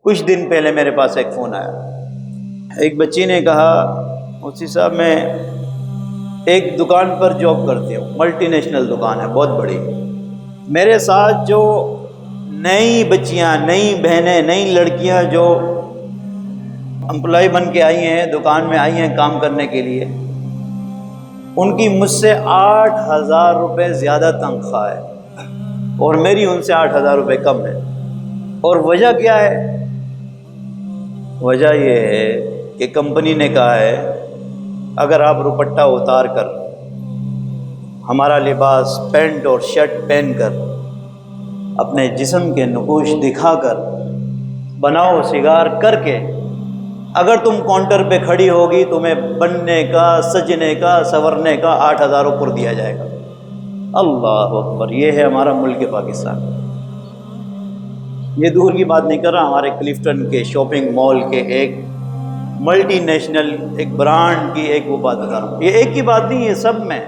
کچھ دن پہلے میرے پاس ایک فون آیا، ایک بچی نے کہا مفتی صاحب میں ایک دکان پر جاب کرتی ہوں، ملٹی نیشنل دکان ہے بہت بڑی، میرے ساتھ جو نئی بچیاں، نئی بہنیں، نئی لڑکیاں جو امپلائی بن کے آئی ہیں، دکان میں آئی ہیں کام کرنے کے لیے، ان کی مجھ سے 8,000 روپے زیادہ تنخواہ ہے اور میری ان سے 8,000 روپے کم ہے۔ اور وجہ کیا ہے؟ وجہ یہ ہے کہ کمپنی نے کہا ہے اگر آپ دوپٹہ اتار کر، ہمارا لباس پینٹ اور شرٹ پہن کر، اپنے جسم کے نقوش دکھا کر، بناؤ سگار کر کے اگر تم کاؤنٹر پہ کھڑی ہوگی تمہیں بننے کا، سجنے کا، سنورنے کا 8,000 اوپر دیا جائے گا۔ اللہ اکبر! یہ ہے ہمارا ملک پاکستان۔ یہ دور کی بات نہیں کر رہا، ہمارے کلفٹن کے شاپنگ مال کے ایک ملٹی نیشنل ایک برانڈ کی ایک وہ بات بتا رہا ہوں، یہ ایک کی بات نہیں، یہ سب میں۔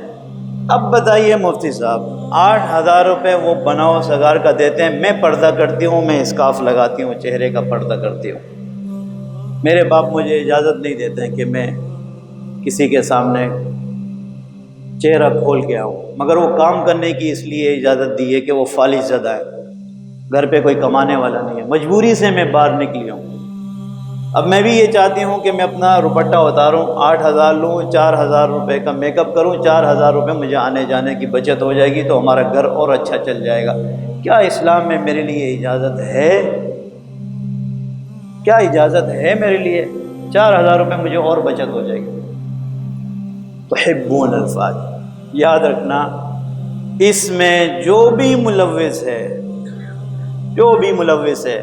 اب بتائیے مفتی صاحب 8,000 روپے وہ بناؤ سگار کا دیتے ہیں، میں پردہ کرتی ہوں، میں اسکارف لگاتی ہوں، چہرے کا پردہ کرتی ہوں، میرے باپ مجھے اجازت نہیں دیتے ہیں کہ میں کسی کے سامنے چہرہ کھول کے آؤں، مگر وہ کام کرنے کی اس لیے اجازت دی ہے کہ وہ فالج زدہ ہے، گھر پہ کوئی کمانے والا نہیں ہے، مجبوری سے میں باہر نکلی ہوں۔ اب میں بھی یہ چاہتی ہوں کہ میں اپنا دوپٹہ اتاروں، 8,000 لوں، 4,000 روپے کا میک اپ کروں، 4,000 روپے مجھے آنے جانے کی بچت ہو جائے گی تو ہمارا گھر اور اچھا چل جائے گا۔ کیا اسلام میں میرے لیے اجازت ہے؟ کیا اجازت ہے میرے لیے؟ 4,000 روپے مجھے اور بچت ہو جائے گی۔ تحبون الفاظ یاد رکھنا، اس میں جو بھی ملوث ہے، جو بھی ملوث ہے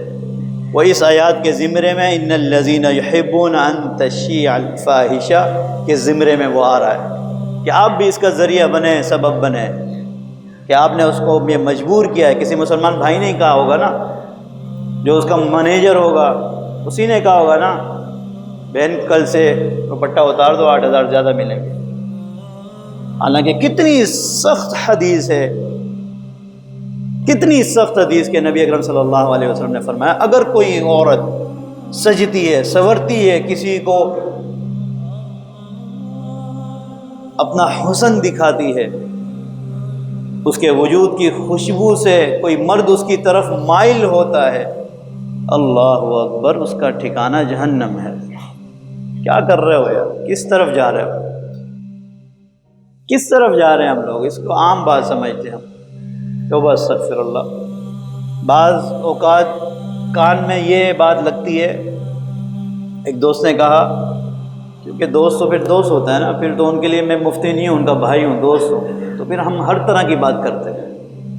وہ اس آیات کے زمرے میں ان الذین یحبون ان تشیع الفاحشہ کے زمرے میں وہ آ رہا ہے کہ آپ بھی اس کا ذریعہ بنیں، سبب بنیں، کہ آپ نے اس کو یہ مجبور کیا ہے۔ کسی مسلمان بھائی نے کہا ہوگا نا، جو اس کا مینیجر ہوگا اسی نے کہا ہوگا نا بہن کل سے دوپٹہ اتار دو، 8,000 زیادہ ملیں گے۔ حالانکہ کتنی سخت حدیث ہے، کتنی سخت حدیث کے نبی اکرم صلی اللہ علیہ وسلم نے فرمایا اگر کوئی عورت سجتی ہے، سنورتی ہے، کسی کو اپنا حسن دکھاتی ہے، اس کے وجود کی خوشبو سے کوئی مرد اس کی طرف مائل ہوتا ہے، اللہ اکبر، اس کا ٹھکانہ جہنم ہے۔ کیا کر رہے ہو یار؟ کس طرف جا رہے ہو؟ کس طرف جا رہے ہیں ہم لوگ؟ اس کو عام بات سمجھتے ہیں ہم۔ توبہ استغفر اللہ۔ بعض اوقات کان میں یہ بات لگتی ہے، ایک دوست نے کہا، کیونکہ دوست تو پھر دوست ہوتا ہے نا، پھر تو ان کے لیے میں مفتی نہیں ہوں، ان کا بھائی ہوں، دوست ہوں، تو پھر ہم ہر طرح کی بات کرتے ہیں،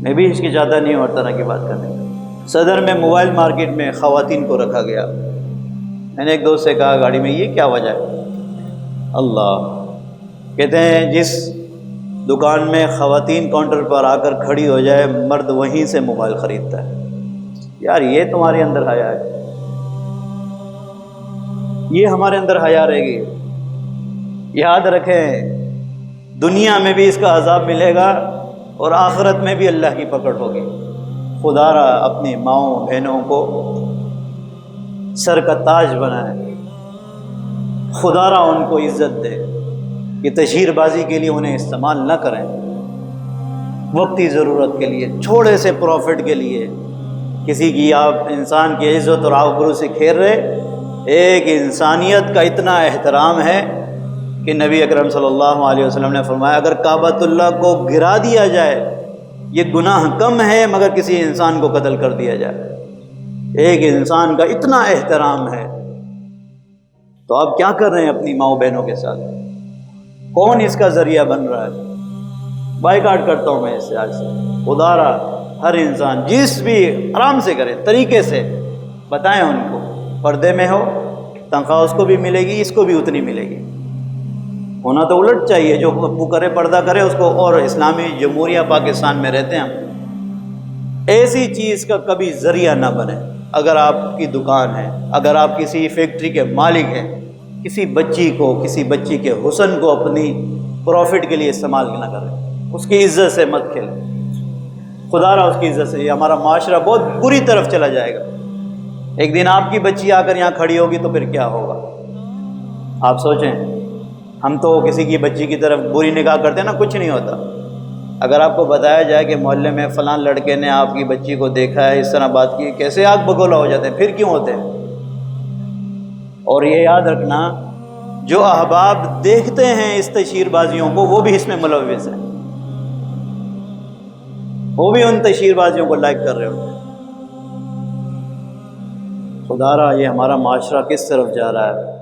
میں بھی ہچکچاتا نہیں ہوں ہر طرح کی بات کرنے میں۔ صدر میں موبائل مارکیٹ میں خواتین کو رکھا گیا، میں نے ایک دوست سے کہا گاڑی میں یہ کیا وجہ ہے؟ اللہ، کہتے ہیں جس دکان میں خواتین کاؤنٹر پر آ کر کھڑی ہو جائے، مرد وہیں سے موبائل خریدتا ہے۔ یار یہ تمہارے اندر حیا ہے؟ یہ ہمارے اندر حیا رہے گی؟ یاد رکھیں دنیا میں بھی اس کا عذاب ملے گا اور آخرت میں بھی اللہ کی پکڑ ہوگی۔ خدا را اپنی ماؤں بہنوں کو سر کا تاج بنائے، خدا را ان کو عزت دے، کہ تشہیر بازی کے لیے انہیں استعمال نہ کریں، وقتی ضرورت کے لیے، چھوڑے سے پروفٹ کے لیے، کسی کی آپ انسان کی عزت اور آبرو سے کھیر رہے۔ ایک انسانیت کا اتنا احترام ہے کہ نبی اکرم صلی اللہ علیہ وسلم نے فرمایا اگر کعبۃ اللہ کو گرا دیا جائے یہ گناہ کم ہے مگر کسی انسان کو قتل کر دیا جائے۔ ایک انسان کا اتنا احترام ہے، تو آپ کیا کر رہے ہیں اپنی ماؤں بہنوں کے ساتھ؟ کون اس کا ذریعہ بن رہا ہے؟ بائیکاٹ کرتا ہوں میں اس سے آج سے۔ خدا را ہر انسان جس بھی آرام سے کرے، طریقے سے بتائیں ان کو، پردے میں ہو، تنخواہ اس کو بھی ملے گی، اس کو بھی اتنی ملے گی۔ ہونا تو الٹ چاہیے، جو ابو کرے پردہ کرے اس کو، اور اسلامی جمہوریہ پاکستان میں رہتے ہیں ہم، ایسی چیز کا کبھی ذریعہ نہ بنے۔ اگر آپ کی دکان ہے، اگر آپ کسی فیکٹری کے مالک ہیں، کسی بچی کو، کسی بچی کے حسن کو اپنی پروفٹ کے لیے استعمال نہ کریں، اس کی عزت سے مت کھیلیں، خدا را اس کی عزت سے۔ یہ ہمارا معاشرہ بہت بری طرف چلا جائے گا، ایک دن آپ کی بچی آ کر یہاں کھڑی ہوگی تو پھر کیا ہوگا؟ آپ سوچیں، ہم تو کسی کی بچی کی طرف بری نگاہ کرتے ہیں نا، کچھ نہیں ہوتا۔ اگر آپ کو بتایا جائے کہ محلے میں فلاں لڑکے نے آپ کی بچی کو دیکھا ہے، اس طرح بات کی، کیسے آگ بگولا ہو جاتے ہیں، پھر کیوں ہوتے ہیں؟ اور یہ یاد رکھنا، جو احباب دیکھتے ہیں اس تشہیر بازیوں کو، وہ بھی اس میں ملوث ہیں، وہ بھی ان تشہیر بازیوں کو لائک کر رہے ہوتے ہیں۔ خدا را یہ ہمارا معاشرہ کس طرف جا رہا ہے؟